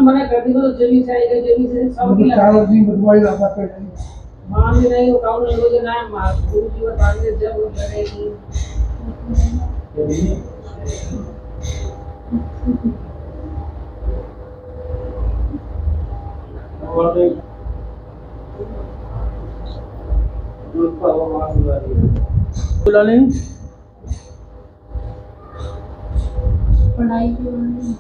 मना कर दी तो जमी से आएगा, जमी से सब मतलब किया 4 दिन बदवाई रहा था मान भी नहीं उठाओ ना रोज ना मार गुरु जी बता दे जब वो करेगी और बोला नहीं पढ़ाई के बारे में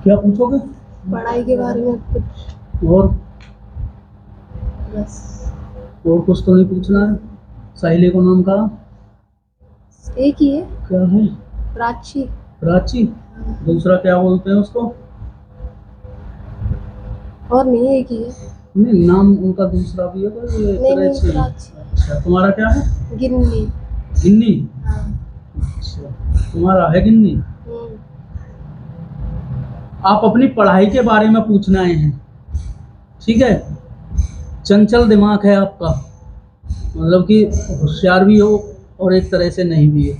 क्या पूछोगे पढ़ाई के बारे में कुछ और बस कुछ तो नहीं पूछना है। सहेली को नाम का एक ही है, क्या है? प्राची। प्राची। दूसरा क्या बोलते हैं उसको? और नहीं, एक ही है। नहीं, नाम उनका दूसरा भी है कोई ये नहीं नहीं, प्राची। प्राची। अच्छा, तुम्हारा क्या है? गिन्नी। गिन्नी। हाँ। अच्छा, तुम्हारा है गिन्नी। आप अपनी पढ़ाई के बारे में पूछना आए हैं, ठीक है? चंचल दिमाग है आपका, मतलब कि होशियार भी हो और एक तरह से नहीं भी है,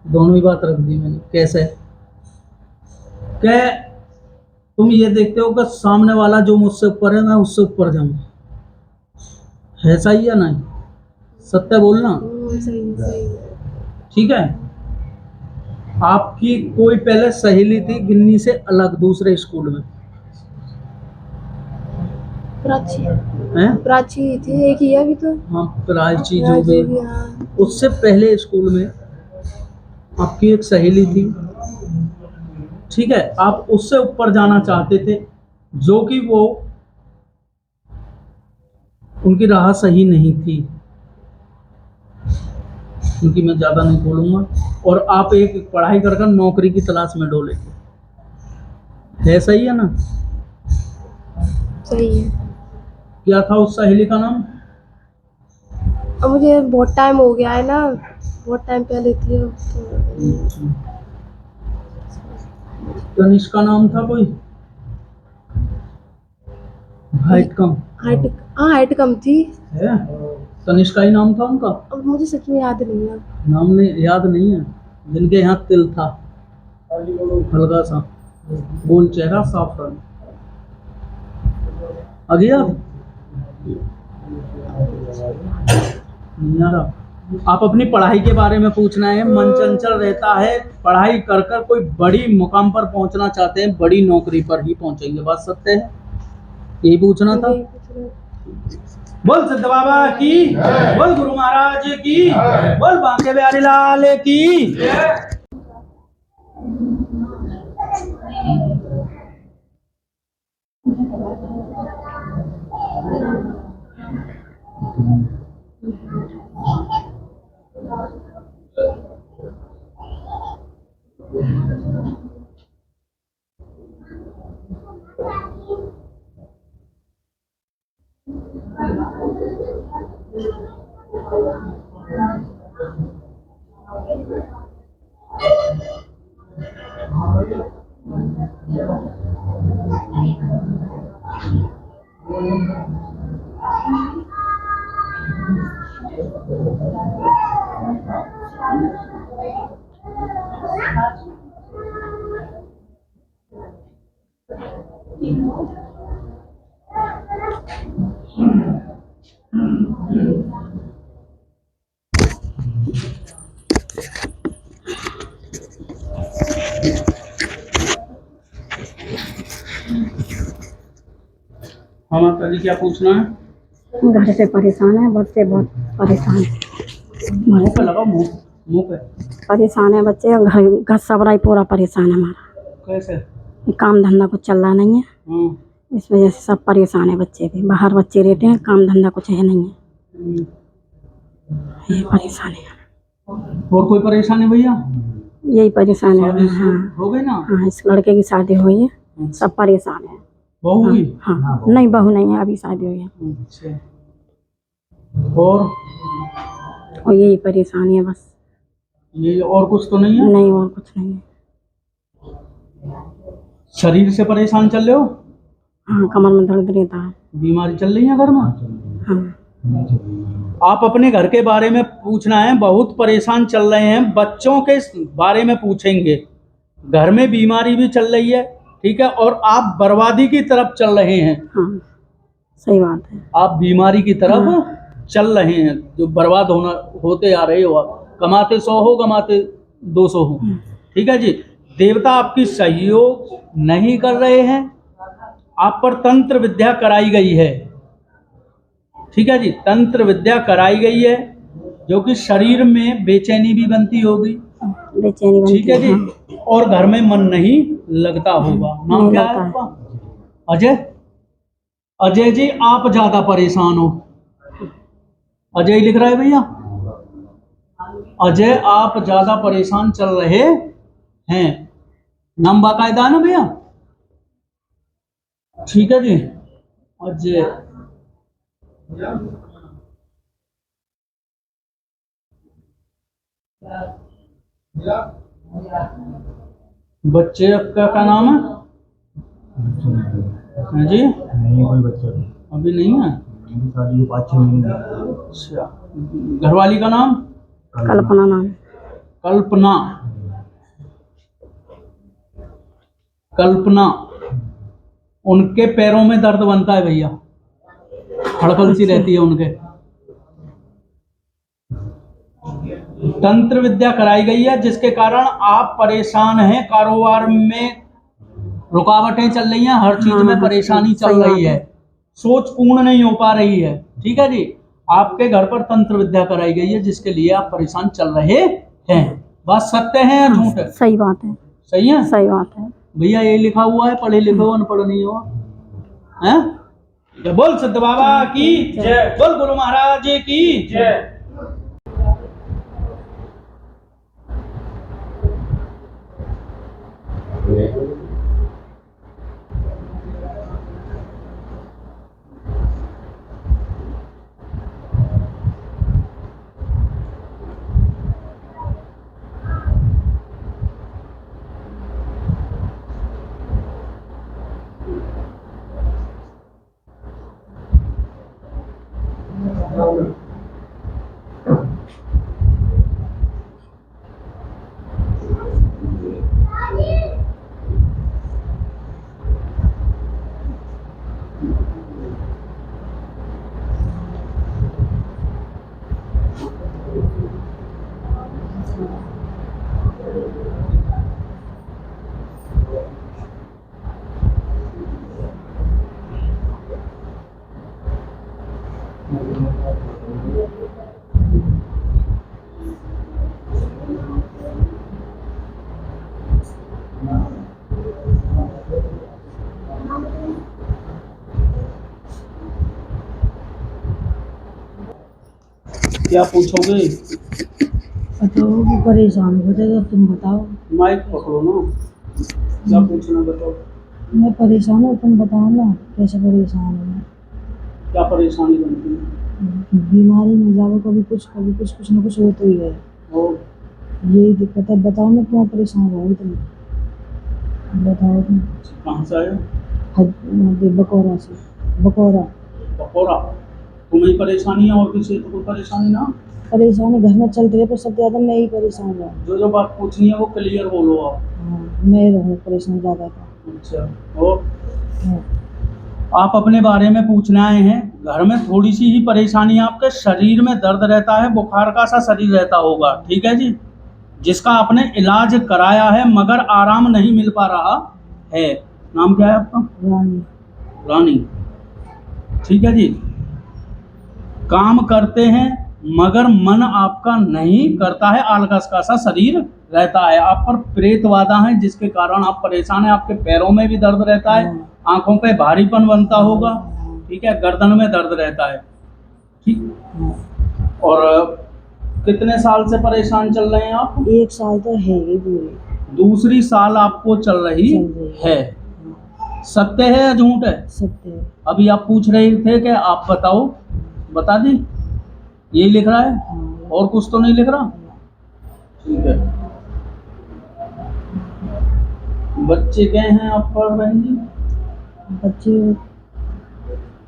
दोनों ही बात रख दी मैंने। कैसे? क्या तुम ये देखते हो कि सामने वाला जो मुझसे ऊपर है मैं उससे ऊपर जाऊं, है सही या नहीं? सत्य बोलना, सही सही। ठीक है? आपकी कोई पहले सहेली थी गिन्नी से अलग दूसरे स्कूल में? प्राची। हैं? प्राची थी, एक ही है अभी तो। हाँ, प्राची जो प्राची भी। भी, हाँ। उससे पहले स्कूल में आपकी एक सहेली थी, ठीक है? आप उससे ऊपर जाना चाहते थे, जो कि वो उनकी राह सही नहीं थी, क्योंकि मैं ज़्यादा नहीं बोलूँगा। और आप एक पढ़ाई कर कर नौकरी की तलाश में डोलेंगे, है सही है ना? सही है। क्या था उस सहेली का नाम? अब मुझे बहुत टाइम हो गया है ना, बहुत टाइम पहले थी अब तो। तनिष्का नाम था कोई? हाइट कम हाइट, हाँ हाइट कम थी। है? तनिष्का ही नाम था उनका? अब मुझे सच में याद नहीं है। नाम नहीं याद नहीं है? जिनके यहाँ तिल था, हल्का सा, गोल चेहरा, साफ रंग, आ गया? नहीं आ रहा? आप अपनी पढ़ाई के बारे में पूछना है। मन चंचल रहता है, पढ़ाई कर कर कोई बड़ी मुकाम पर पहुंचना चाहते हैं, बड़ी नौकरी पर ही पहुंचेंगे, बात सत्य है? यही पूछना था। बोल सिद्ध बाबा की, बोल गुरु महाराज की, बोल बांके बिहारी लाल की। हाँ माता जी, क्या पूछना है? घर से परेशान है, बच्चे बहुत परेशान है। मुंह पे लगा, मुंह पे परेशान है बच्चे, घर घर सबराई पूरा परेशान है हमारा। कैसे? ये काम धंधा कुछ चल रहा नहीं है, इस वजह से सब परेशान है। बच्चे भी बाहर बच्चे रहते हैं, काम धंधा कुछ है नहीं है, ये परेशानी है। और कोई परेशानी भैया? यही परेशान है। हाँ हो गई ना? हाँ, इस लड़के की शादी हुई है, सब परेशान है। बहू हुई? हाँ, नहीं बहू नहीं है, अभी शादी हुई है। अच्छा, और यही परेशानी है बस, ये और कुछ तो नहीं है? नहीं और कुछ नहीं है। शरीर से परेशान चल रहे हो? हाँ, कमर में दर्द रहता है। बीमारी चल रही है घर में? हाँ, आप अपने घर के बारे में पूछना है, बहुत परेशान चल रहे हैं। बच्चों के बारे में पूछेंगे। घर में बीमारी भी चल रही है, ठीक है, और आप बर्बादी की तरफ चल रहे हैं। हाँ, सही बात है। आप बीमारी की तरफ चल रहे हैं, जो बर्बाद होते आ रहे हो। आप कमाते 100 हो, कमाते 200 हो, ठीक है जी। देवता आपकी सहयोग नहीं कर रहे हैं। आप पर तंत्र विद्या कराई गई है, ठीक है जी। तंत्र विद्या कराई गई है, जो कि शरीर में बेचैनी भी बनती होगी, बेचैनी बनती ठीक है जी। हाँ। और घर में मन नहीं लगता होगा। नाम नहीं क्या है लगता है। आपका? अजय। अजय जी, आप ज्यादा परेशान हो। अजय लिख रहा है भैया। अजय, आप ज्यादा परेशान चल रहे हैं। नाम बाकायदा है ना भैया? ठीक है जी। अजय, बच्चे आपका क्या नाम है? हाँ जी, नहीं कोई बच्चा अभी नहीं है। शादी को 5-6 महीने। अच्छा, घरवाली का नाम? कल्पना नाम। कल्पना। कल्पना, उनके पैरों में दर्द बनता है भैया, हड़कन सी रहती है उनके। तंत्र विद्या कराई गई है, जिसके कारण आप परेशान हैं। कारोबार में रुकावटें चल रही हैं, हर चीज में परेशानी चल रही है। सोच पूर्ण नहीं हो पा रही है, ठीक है जी। आपके घर पर तंत्र विद्या कराई गई है, जिसके लिए आप परेशान चल रहे हैं। बात सत्य है या झूठ है? सही बात है। सही है, सही बात है भैया। ये लिखा हुआ है, पढ़े लिखे हो, अनपढ़ नहीं हो हैं? बोल सिद्ध बाबा की जय, बोल गुरु महाराज की जय। क्या पूछोगे? तो वो परेशान हो जाएगा, तुम बताओ। माइक पकड़ो ना, क्या पूछना बताओ। मैं परेशान हूँ, तुम बताओ ना कैसे परेशान हूँ। क्या परेशानी बनती है? बीमारी में जाओ, कभी कुछ कुछ ना कुछ होता ही है। और यही दिक्कत है, बताओ मैं क्यों परेशान हो तुम बताओ तुम। कहाँ से आए? बकौरा से। बकौरा। बकौरा। तुम्हें परेशानी है और किसी को कोई परेशानी ना? परेशानी घर में चलती है, पर सबसे ज़्यादा मैं ही परेशान हूँ। जो बात पूछनी है वो क्लियर बोलो आप। हाँ, मैं रहूँ परेशान ज़्यादा का। अच्छा, और हाँ। आप अपने बारे में पूछने आए हैं। घर में थोड़ी सी ही परेशानी, आपके शरीर में दर्द रहता है, बुखार का सा शरीर रहता होगा, ठीक है जी, जिसका आपने इलाज कराया है मगर आराम नहीं मिल पा रहा है। नाम क्या है आपका? रानी। रानी, ठीक है जी। काम करते हैं मगर मन आपका नहीं करता है, आलकस का सा शरीर रहता है। आप पर प्रेत बाधा है, जिसके कारण आप परेशान हैं। आपके पैरों में भी दर्द रहता है, आंखों पे भारीपन बनता होगा, ठीक है, गर्दन में दर्द रहता है, ठीक। और कितने साल से परेशान चल रहे हैं आप? 1 साल तो है ही पूरी। दूसरी साल आपको चल रही है। सत्य है या झूठ है? सत्य है। अभी आप पूछ रहे थे कि आप बताओ, बता दी। यही लिख रहा है, और कुछ तो नहीं लिख रहा? ठीक है। बच्चे गए हैं आप पर बहन जी? बच्चे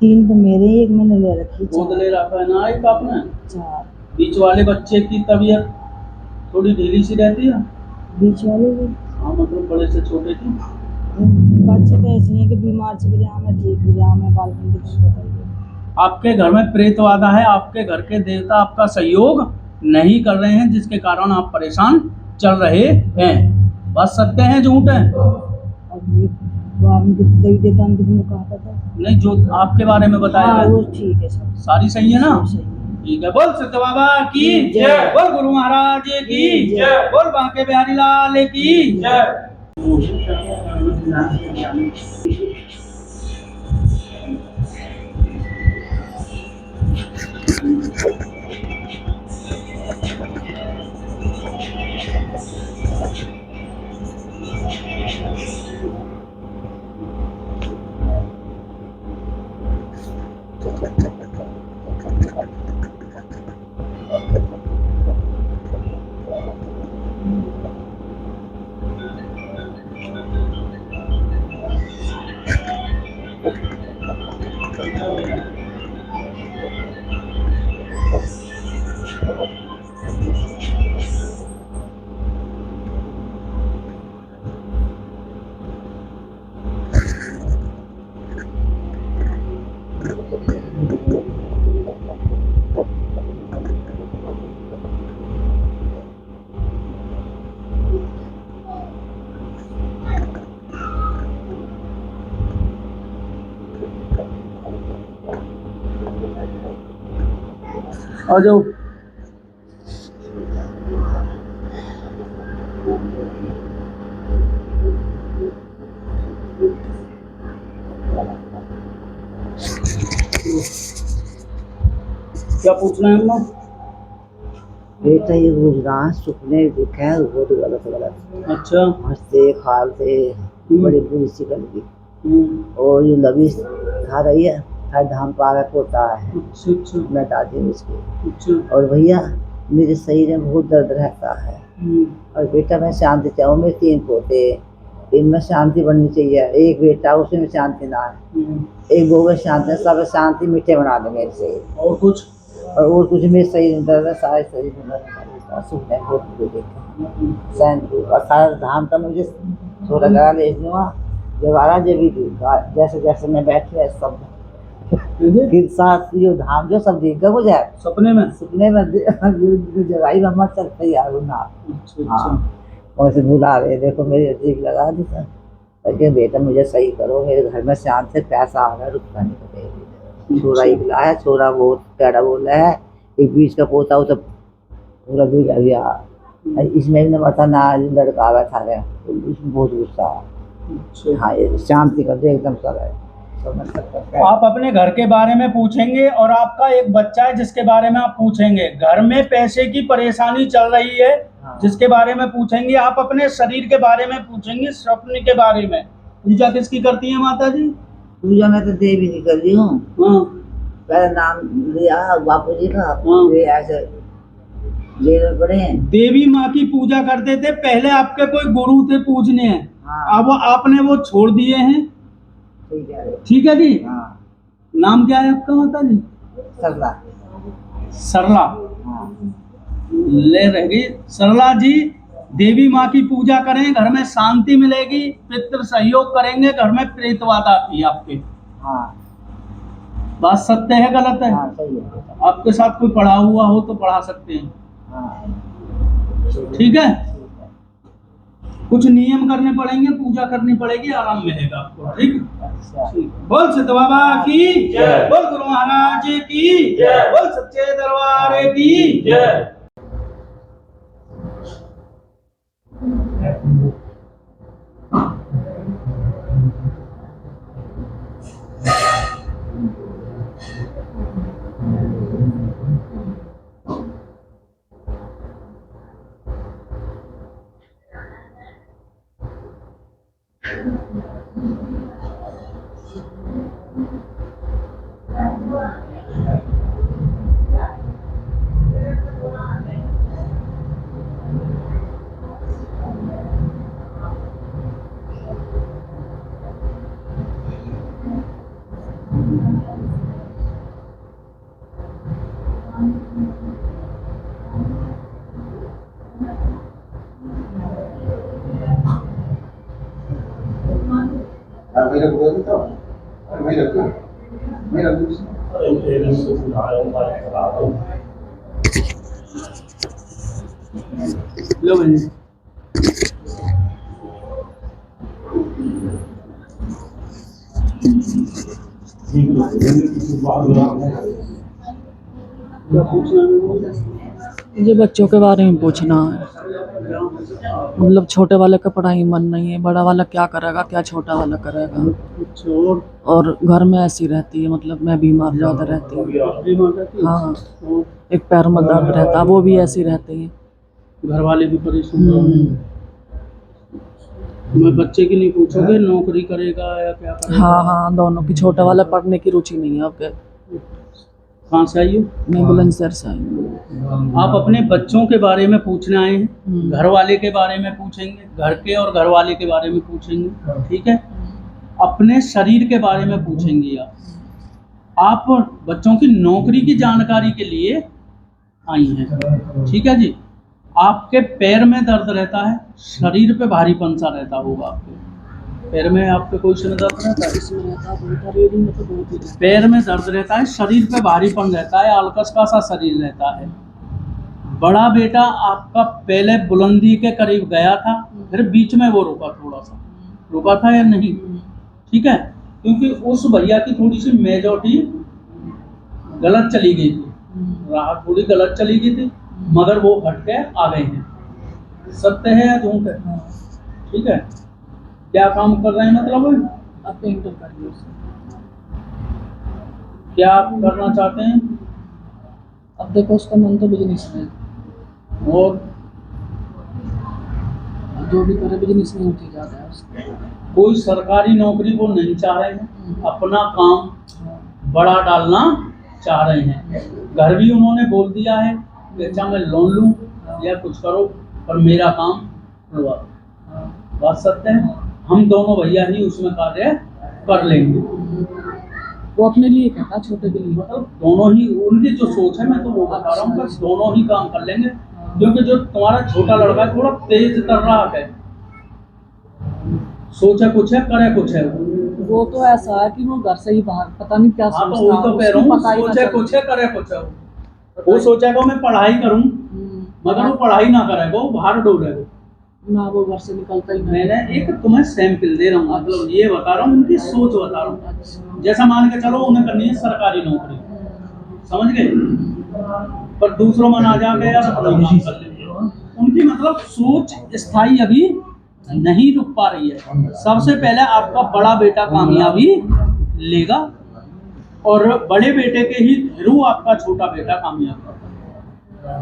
3 तो मेरे ही, 1 मैंने ले रखी, गोद 4 ले रखा है ना एक आपने? 4 बीच वाले बच्चे की तबीयत थोड़ी ढीली सी रहती है। बीच वाले भी। हाँ मतलब बड़े से छोटे की। बच्चे तो ऐसे हैं कि बीमार से भी रहा मैं, ठीक भी रहा मैं, बालकन की तरफ बताइए। आपके घर में प्रेतवादा है, आपके घर के देवता आपका सहयोग नहीं कर रहे हैं, जिसके कारण आप परेशान चल रहे हैं। बात सत्य है झूठ है? अब ये वो आपने देवी देवता ने तुमने कहा था। नहीं, जो आपके बारे में बताया हाँ गया वो ठीक है सब, सारी सही है ना? सब सही है। ठीक है। बोल सत्य बाबा की जय। जय, बोल गुरु महाराज की जय, बोल बांके बिहारी लाल की जय। आ जाओ। क्या पूछना है अम्मा? बेटा ये गुजरात सुपने दिखा है बहुत गलत गलत। अच्छा। हंसते खालते बड़ी बुरी सी लगी। और ये लवी खा रही है, हर धाम पार पोता है। अच्छा। मैं दादी हूँ इसकी। अच्छा। और भैया मेरे शरीर में बहुत दर्द रहता है। और बेटा मैं शांति चाहूँ, मेरे 3 पोते, इनमें शांति बननी चाहिए। एक बेटा उसमें शांति ना है, एक बहू में शांति, सब शांति मीठे बना दे मेरे से। और कुछ? और कुछ मेरे शरीर में दर्द है, सारे शरीर में दर्द है, सुनने बहुत बुरे देखे सैन 18 धाम का मुझे थोड़ा लगा ले दूँगा दोबारा जब भी जैसे जैसे मैं बैठी है सब फिर साथ यो धाम जो सब देख हो जाए सपने में जगाई मम्मा चल तैयार हूँ ना। हाँ और से बुला रहे, देखो मेरी अजीब लगा दी सर, लेकिन बेटा मुझे सही करो, मेरे घर में शांत से पैसा आ रहा है, रुकना नहीं पड़ेगा। छोरा एक लाया, छोरा बहुत प्यारा बोला है, एक बीच का पोता तो पूरा बिगड़ गया। इसमें भी नंबर था ना, लड़का बैठा रहे, इसमें बहुत गुस्सा है। हाँ ये शांति कर दे एकदम सर है। आप अपने घर के बारे में पूछेंगे और आपका एक बच्चा है जिसके बारे में आप पूछेंगे। घर में पैसे की परेशानी चल रही है जिसके बारे में पूछेंगे। आप अपने शरीर के बारे में पूछेंगे, स्वप्न के बारे में। पूजा किसकी करती है माता जी? पूजा मैं तो देवी की कर रही हूँ। पहले नाम लिया बापू जी का, ऐसे जेल पड़े हैं। देवी माँ की पूजा करते थे पहले, आपके कोई गुरु थे पूजने हैं। अब आपने वो छोड़ दिए हैं। ठीक है जी। नाम क्या है आपका माता जी? सरला। सरला। ले रहेगी सरला जी। देवी माँ की पूजा करें, घर में शांति मिलेगी, पितृ सहयोग करेंगे, घर में प्रेतवाद आती है आपके। बात सत्य है गलत है? सही है। आपके साथ कोई पढ़ा हुआ हो तो पढ़ा सकते हैं। ठीक है। कुछ नियम करने पड़ेंगे, पूजा करनी पड़ेगी, आराम मिलेगा आपको। ठीक। बोल सिद्ध बाबा की जय, बोल गुरु महाराज की जय, बोल सच्चे दरबार की जय। लो बहन जी। क्या पूछना है मुझे? मुझे बच्चों के बारे में पूछना है। मतलब छोटे वाले का पढ़ाई मन नहीं है, बड़ा वाला क्या करेगा, क्या छोटा वाला करेगा। अच्छा, और घर में ऐसी रहती है, मतलब मैं बीमार ज़्यादा रहती हूँ। बीमार रहती है? हाँ, और एक पैर में दर्द रहता है, वो भी ऐसी रहती है। घर वाले भी परेशान हैं। मैं बच्चे की नहीं पूछोगे, नौकरी करेगा या क्या करेगा? हाँ हाँ, दोनों की। छोटा वाला पढ़ने की रुचि नहीं है आपके। कहाँ से आई हो? मैं बुलंदशहर से आई हूँ। आप अपने बच्चों के बारे में पूछने आए हैं, घर वाले के बारे में पूछेंगे, घर के और घर वाले के बारे में पूछेंगे, ठीक है? अपने शरीर के बारे में पूछेंगे आप बच्चों की नौकरी की जानकारी के लिए आई हैं, ठीक है जी? आपके पैर में दर्द रहता है, शरीर पे भारीपन सा रहता होगा आपके पैर में, आपके कोई से दर्द रहता है? पैर में दर्द रहता है, शरीर पे भारीपन रहता है, आलकस का सा शरीर रहता है। बड़ा बेटा आपका पहले बुलंदी के करीब गया था, फिर बीच में वो रुका, थोड़ा सा रुका था या नहीं? ठीक है, क्योंकि उस भैया की थोड़ी सी मेजॉरिटी गलत चली गई थी, राह थोड़ी गलत चली गई थी, मगर वो हट के आ गए हैं। सत्य है या झूठ है? ठीक है, क्या काम कर रहे हैं मतलब? अब पेंटर कर लो। क्या आप करना चाहते हैं? अब देखो, उसका मन तो बिजनेस में, और जो भी करे बिजनेस में उठी जाता है उसका। कोई सरकारी नौकरी वो नहीं चाह रहे हैं, अपना काम बड़ा डालना चाह रहे हैं। घर भी उन्होंने बोल दिया है कि अच्छा मैं लोन लूं या कुछ करो, पर मेरा काम करवा दो। बात सत्य है, हम दोनों भैया ही उसमें कार्य कर लेंगे। वो अपने लिए कहता, छोटे के लिए। मतलब दोनों ही, उनकी जो सोच है मैं तो वो बता रहा हूँ, बस दोनों ही काम कर लेंगे। क्योंकि जो तुम्हारा छोटा लड़का है थोड़ा तेज तर्राक है, सोचा कुछ है करे कुछ है। वो तो ऐसा है कि वो घर से ही बाहर पता नहीं क्या हाँ, तो सोचता वही तो है, कह रहा उसको हूँ, पता ही ना सोचे चले। कुछ है करे कुछ है। वो सोचेगा मैं पढ़ाई करूँ, मगर वो पढ़ाई ना करेगा, वो बाहर डोलेगा ना, वो घर से निकलता ही नहीं। मैंने एक तुम्हें सैंपल दे रहा हूँ, मतलब ये बता रहा हूँ, उनकी सोच बता रहा हूँ। जैसा मान के चलो उन्हें करनी है सरकारी नौकरी, समझ गए, पर दूसरों मन आ जाके यार अपना काम कर लेंगे। उनकी मतलब सोच स्थायी अभी नहीं रुक पा रही है। सबसे पहले आपका बड़ा बेटा कामयाबी लेगा, और बड़े बेटे के ही थ्रू आपका छोटा बेटा कामयाब होगा।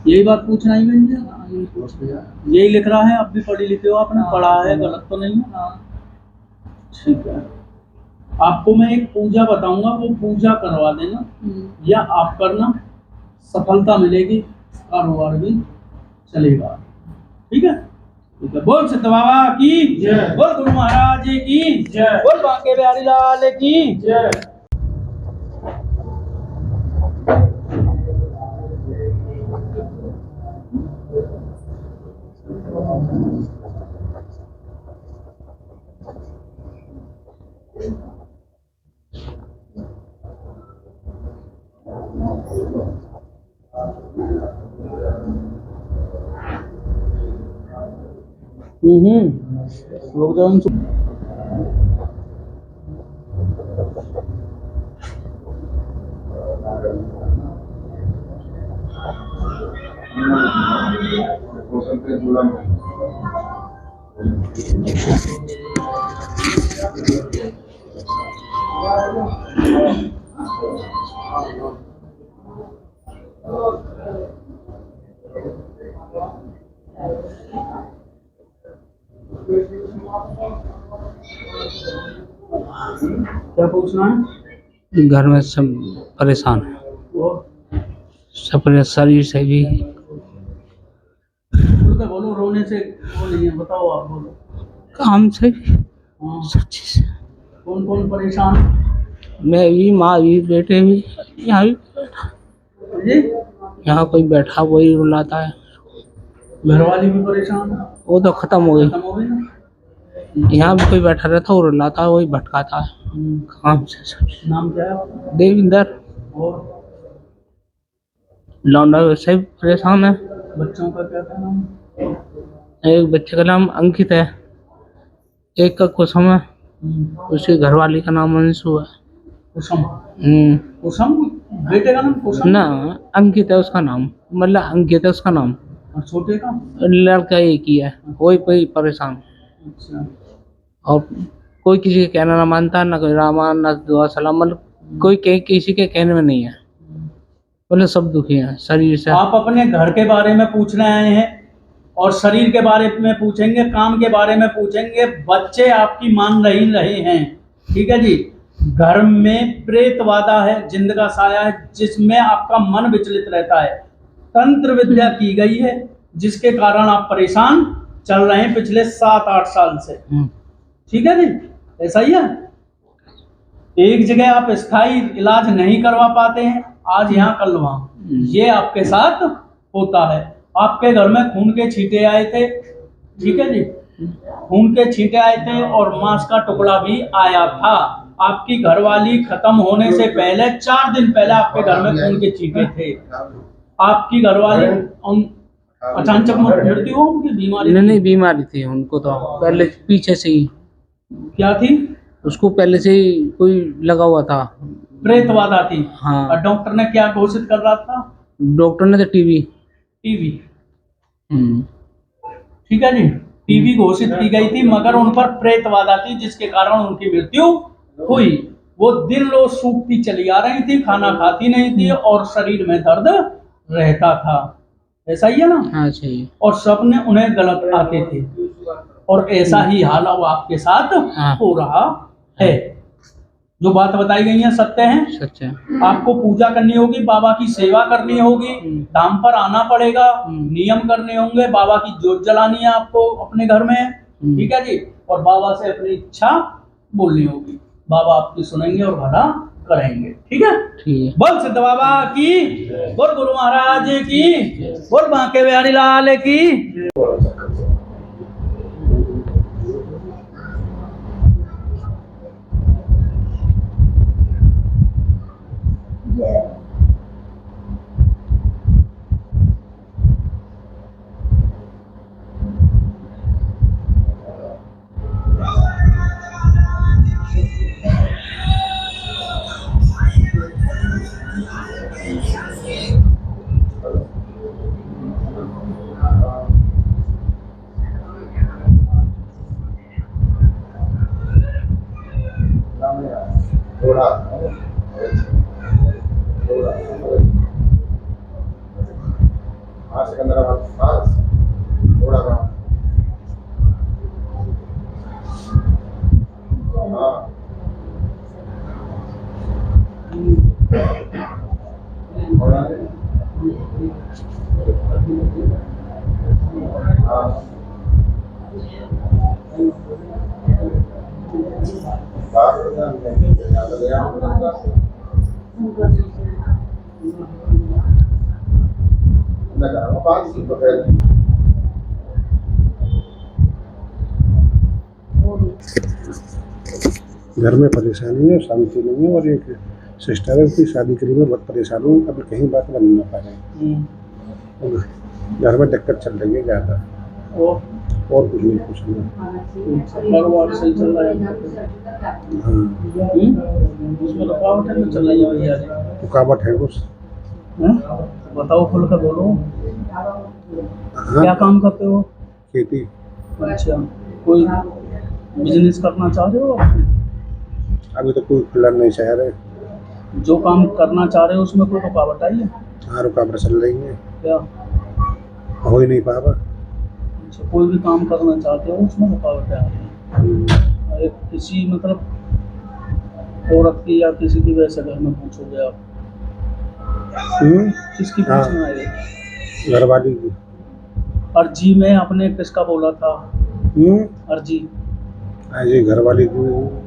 यही बात पूछना ही बन जाएगा। यही लिख रहा है, आप भी पढ़ी लिखे हो, आपने पढ़ा है, गलत तो नहीं है? ठीक है, आपको मैं एक पूजा बताऊंगा, वो पूजा करवा देना या आप करना, सफलता मिलेगी, कारोबार भी चलेगा। ठीक है, ठीक है। बोल सिद्ध बाबा की जय, बोल गुरु महाराज की जय, बोल बांके बिहारी लाल की जय। लोग जब हम क्या पूछना है? घर में सब परेशान है, वो सब शरीर से भी। बोलो, रोने से वो नहीं है, बताओ आप बोलो। काम से भी, हाँ, सब चीज। कौन कौन परेशान? मैं भी, माँ भी, बेटे भी। यहाँ भी, जी, यहाँ कोई बैठा वही रुलाता है। घर वाली भी परेशान है? वो तो खत्म हो गई। खत्म हो गई ना? यहाँ भी कोई बैठा रहता और रुलाता, वही भटकाता काम से सब। नाम क्या है आपका? देविंदर। और लौंडा वैसे भी परेशान है। बच्चों का क्या नाम? एक बच्चे का नाम अंकित है, एक का कुसुम है, उसकी घरवाली का नाम अंशु है। कुसुम? हम्म, कुसुम बेटे का नाम कुसुम? ना अंकित है उसका नाम, मतलब अंकित है उसका नाम। और छोटे का? लड़का एक ही है, वही परेशान। अच्छा। और कोई किसी के कहना ना मानता, ना कोई रामान ना दुआ सलाम, मतलब कोई किसी के कहने में नहीं है, मतलब सब दुखी हैं शरीर से। आप अपने घर के बारे में पूछने आए हैं और शरीर के बारे में पूछेंगे, काम के बारे में पूछेंगे। बच्चे आपकी मान नहीं रहे हैं, ठीक है जी। घर में प्रेतवादा है, जिंद का साया है, जिसमें आपका मन विचलित रहता है। तंत्र विद्या की गई है, जिसके कारण आप परेशान चल रहे हैं पिछले 7-8 साल से, ठीक है जी। ऐसा ही है, एक जगह आप स्थायी इलाज नहीं करवा पाते हैं, आज यहाँ कल वहाँ, ये आपके साथ होता है। आपके घर में खून के छींटे आए थे, ठीक है जी, खून के छींटे आए थे और मांस का टुकड़ा भी आया था। आपकी घरवाली खत्म होने से पहले 4 दिन पहले आपके घर में खून के छींटे थे। आपकी घरवाली अचानक मृत्यु हो, उनकी बीमारी? नहीं बीमारी थी उनको तो पहले पीछे से ही। क्या थी? उसको पहले से ही कोई लगा हुआ था, प्रेतवादा थी। हाँ। और डॉक्टर ने क्या घोषित कर रहा था? डॉक्टर ने तो टीवी। ठीक है जी, टीवी घोषित की गई थी, मगर उन पर प्रेतवादा थी, जिसके कारण उनकी मृत्यु हुई। वो दिन रोज सूखती चली आ रही थी, खाना खाती नहीं थी और शरीर में दर्द रहता था। ऐसा ही है ना? हाँ सही। और सपने उन्हें गलत आते थे और ऐसा ही हाल अब आपके साथ हो रहा है। जो बात बताई गई है सत्य है, सच है। आपको पूजा करनी होगी, बाबा की सेवा करनी होगी, धाम पर आना पड़ेगा, नियम करने होंगे, बाबा की जोत जलानी है आपको अपने घर में, ठीक है जी। और बाबा से अपनी इच्छा बोलनी होगी, बाबा आपकी सुनेंगे और भला करेंगे, ठीक है। ठीक है। बोल सिद्ध बाबा की, बोल गुरु महाराज की, बोल बांके बिहारी लाल की। घर में परेशानी है, शांति नहीं है, और एक सिस्टर है उसकी शादी के लिए मैं बहुत परेशान हूँ, अभी कहीं बात बन नहीं पा रही है। घर में दिक्कत चल रही है ज़्यादा, और कुछ नहीं, कुछ नहीं। भगवान सही चल रहा है। उसमें रुकावट है तो चल रही है यार। रुकावट है कुछ? बताओ, खुल कर बोलो। क्या काम करते हो? खेती। अच्छा, कोई बिजनेस करना चाह रहे हो? अभी तो कोई खुला नहीं शहर है। जो काम करना चाह रहे हो उसमें कोई रुकावट आई है? हाँ, रुकावट चल रही है, क्या हो ही नहीं पा रहा। अच्छा, कोई भी काम करना चाहते हो उसमें रुकावट आ रही है? किसी मतलब औरत की या किसी की वैसे घर में पूछोगे आप? किसकी पूछना है? घर वाली की। अर्जी में आपने किसका बोला था? अर्जी? हाँ जी, घर वाली की।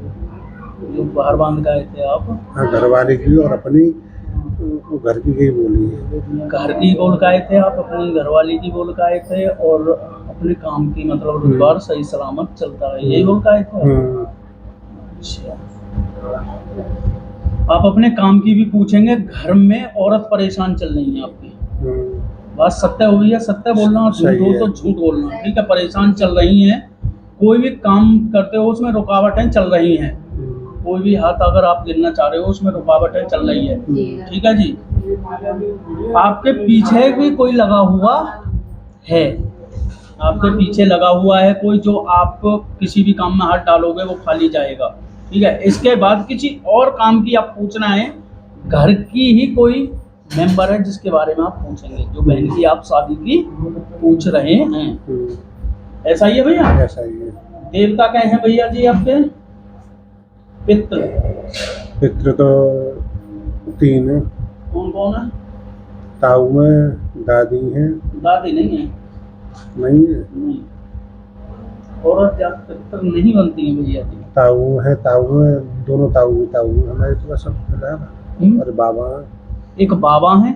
जो बाहर बांध गए थे आप? हाँ, घर वाली की और अपनी घर की बोली है। घर की बोल के आए थे आप, अपनी घरवाली की बोल के आए थे और अपने काम की मतलब रोजगार सही सलामत चलता है, यही होता है क्या? अच्छा। आप अपने काम की भी पूछेंगे, घर में औरत परेशान चल रही है आपकी, बात सत्य हो भैया, सत्य बोलना और झूठ हो तो झूठ बोलना, ठीक है? परेशान चल रही हैं, कोई भी काम करते हो उसमें रुकावटें चल रही हैं, कोई भी हाथ अगर आप गिनना चाह रहे हो उसमें रुकावटें चल रही है, ठीक है जी? आपके पीछे भी कोई लगा हुआ है, आपके पीछे लगा हुआ है कोई, जो आप किसी भी काम में हाथ डालोगे वो खाली जाएगा, ठीक है? इसके बाद किसी और काम की आप पूछना है, घर की ही कोई मेंबर है जिसके बारे में आप पूछेंगे, जो बहन की आप शादी की पूछ रहे हैं, ऐसा ही है भैया? ऐसा ही है। देवता कहे हैं भैया जी आपके? पितृ पितृ तो 3 है। कौन कौन है? ताऊ है, दादी है। दादी नहीं है? नहीं है। नहीं, औरत जात पितृ नहीं बनती है भैया जी। ताऊ है, दोनों ताऊ है हमारे तो सब फिलहाल। और बाबा एक बाबा है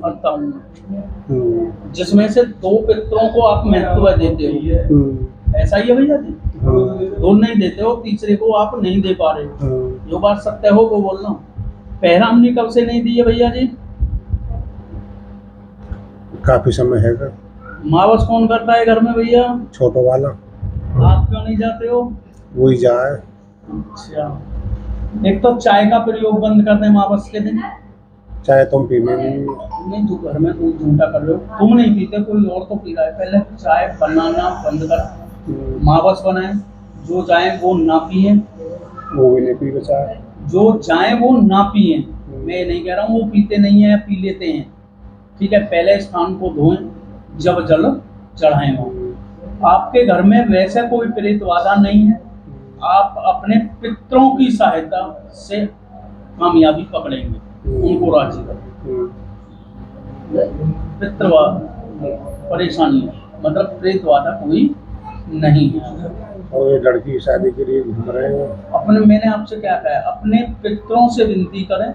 और ताऊ है, जिसमें से 2 पितरों को आप महत्व देते हो, ऐसा ही है भैया जी? 2 नहीं देते हो, तीसरे को आप नहीं दे पा रहे हो, जो बात सत्य हो वो बोलना। पहरामनी कब से नहीं दी है भैया जी? काफी समय है। मावस कौन करता है घर में भैया? छोटा वाला। आप क्यों नहीं जाते हो? वही जाए। अच्छा, एक तो चाय का प्रयोग बंद कर दें मावस के दिन। चाय तुम पीने नहीं, जो घर में तुम झूठा कर रहे हो, तुम नहीं पीते, कोई और तो पी रहा है। पहले चाय बनाना बंद कर, मावस बनाए, जो जाए वो ना पिए, वो भी नहीं पी चाय, जो जाए वो ना पिए। मैं नहीं कह रहा हूँ वो पीते नहीं है, पी लेते हैं, ठीक है? पहले स्थान को धोएं, जब जल चढ़ाएं। आपके घर में वैसे कोई प्रेत बाधा नहीं है, आप अपने पितरों की सहायता से कामयाबी पकड़ेंगे, उनको राजी करें। पितृवाद परेशानी मतलब प्रेत बाधा कोई नहीं है। और ये लड़की की शादी के लिए घूम रहे हैं। अपने, मैंने आपसे क्या कहा, अपने पितरों से विनती करें,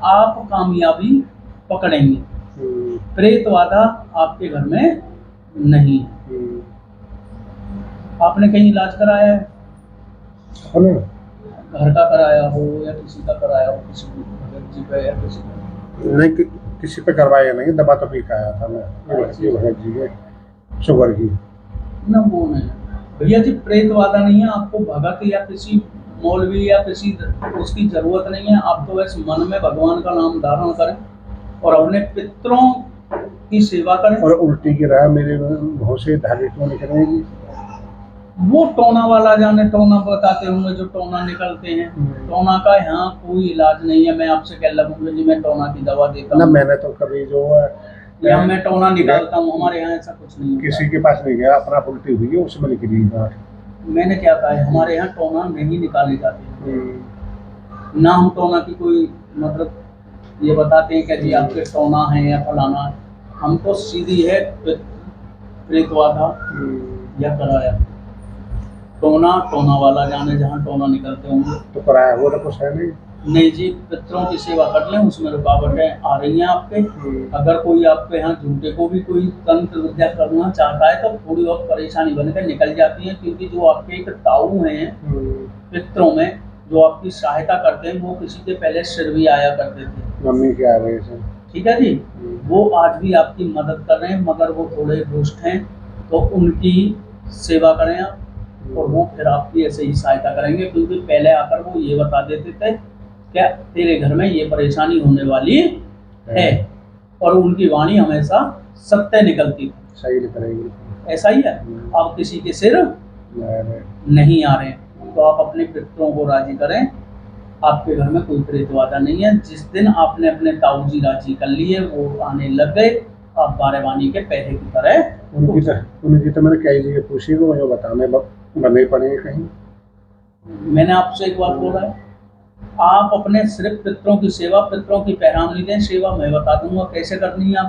आप कामयाबी पकड़ेंगे, प्रेत बाधा आपके घर में नहीं है। आपने कहीं इलाज कराया है? घर का कराया हो या किसी का कराया हो, किसी जी पे या किसी का? नहीं, किसी पे करवाया नहीं, दवा तो भी खाया था मैं, ये भगत जी के शुगर की ना। वो नहीं भैया जी, प्रेत बाधा नहीं है आपको, भगत या किसी मौलवी या किसी उसकी जरूरत नहीं है। आप तो वैसे मन में भगवान का नाम धारण करें और अपने पितरों की सेवा करें। और उल्टी की राह मेरे मुंह से धागे क्यों निकलेगी? वो टोना वाला जाने, टोना बताते होंगे जो टोना निकलते हैं। टोना का यहाँ कोई इलाज नहीं है। मैं आपसे कह लगूंगा जी मैं टोना की दवा देता हूँ, मैंने तो कभी जो है या मैं टोना निकालता हूँ, हमारे यहाँ ऐसा कुछ नहीं है। किसी के पास नहीं गया, अपना उल्टी हुई है उसमें निकली गांठ। मैंने क्या कहा है, हमारे यहाँ टोना नहीं निकाली जाती, ना हम टोना की कोई मतलब ये बताते हैं कि जी आपके टोना है या फलाना है। हम तो सीधी है प्रेतवादा या कराया। टोना वाला जाने जहाँ टोना निकलते होंगे। तो कराया वो तो कुछ है नहीं जी, पितरों की सेवा कर लें, उसमें रुकावटें आ रही हैं आपके। अगर कोई आपके यहाँ झूठे को भी कोई तंत्र विद्या करना चाहता है तो थोड़ी बहुत परेशानी बनकर निकल जाती है, क्योंकि जो आपके एक ताऊ हैं पितरों में जो आपकी सहायता करते हैं, वो किसी के पहले सिर भी आया करते थे। मम्मी के आ गए थे, ठीक है जी, वो आज भी आपकी मदद कर रहे हैं, मगर वो थोड़े दुष्ट हैं, तो उनकी सेवा करें आप और वो फिर आपकी ऐसे ही सहायता करेंगे। क्योंकि पहले आकर वो ये बता देते थे क्या तेरे घर में ये परेशानी होने वाली है, और उनकी वाणी हमेशा सत्य निकलती थी। सही निकलेगी, ऐसा ही है। अब किसी के सिर नहीं आ रहे, तो आप अपने पितरों को राजी करें, आपके घर में कोई प्रेतवादा नहीं है। जिस दिन आपने अपने ताऊ जी राजी कर लिए, वो आने लग गए, आप बारेवानी के पहले की तरह। उनकी तो मैंने कई जगह पूछी, वो मुझे बताने बने पड़ेंगे कहीं। मैंने आपसे एक बात बोला है, आप अपने सिर्फ पितरों की सेवा, पितरों की पैरामनी दें, सेवा मैं बता दूंगा कैसे करनी है आप।